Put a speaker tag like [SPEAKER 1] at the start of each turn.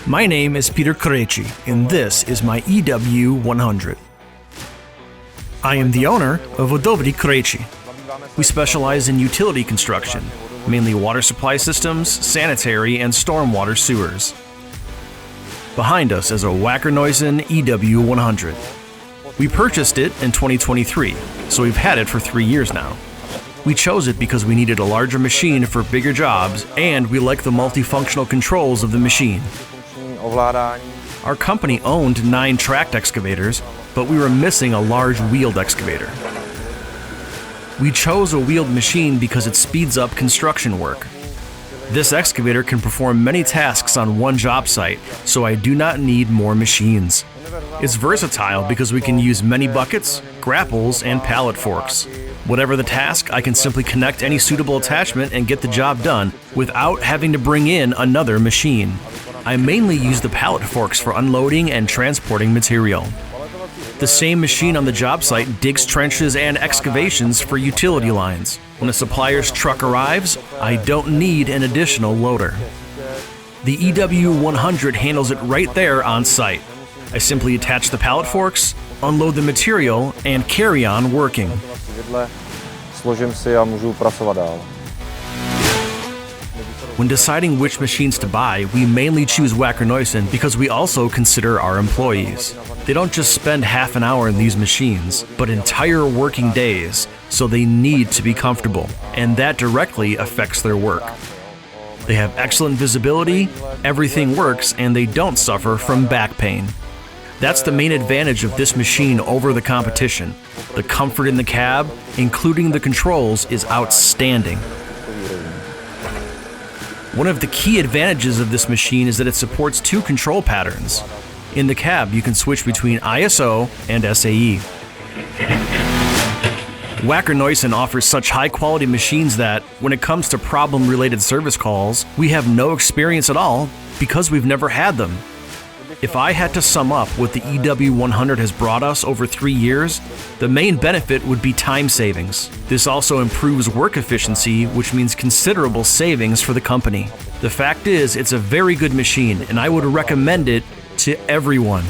[SPEAKER 1] My name is Petr Krejčí, and this is my EW100. I am the owner of Vodovody Krejčí. We specialize in utility construction, mainly water supply systems, sanitary, and stormwater sewers. Behind us is a Wacker Neuson EW100. We purchased it in 2023, so we've had it for 3 years now. We chose it because we needed a larger machine for bigger jobs, and we like the multifunctional controls of the machine. Our company owned 9 tracked excavators, but we were missing a large wheeled excavator. We chose a wheeled machine because it speeds up construction work. This excavator can perform many tasks on one job site, so I do not need more machines. It's versatile because we can use many buckets, grapples, and pallet forks. Whatever the task, I can simply connect any suitable attachment and get the job done without having to bring in another machine. I mainly use the pallet forks for unloading and transporting material. The same machine on the job site digs trenches and excavations for utility lines. When a supplier's truck arrives, I don't need an additional loader. The EW100 handles it right there on site. I simply attach the pallet forks, unload the material, and carry on working. When deciding which machines to buy, we mainly choose Wacker Neuson because we also consider our employees. They don't just spend half an hour in these machines, but entire working days, so they need to be comfortable, and that directly affects their work. They have excellent visibility, everything works, and they don't suffer from back pain. That's the main advantage of this machine over the competition. The comfort in the cab, including the controls, is outstanding. One of the key advantages of this machine is that it supports 2 control patterns. In the cab, you can switch between ISO and SAE. Wacker Neuson offers such high-quality machines that, when it comes to problem-related service calls, we have no experience at all because we've never had them. If I had to sum up what the EW100 has brought us over 3 years, the main benefit would be time savings. This also improves work efficiency, which means considerable savings for the company. The fact is, it's a very good machine, and I would recommend it to everyone.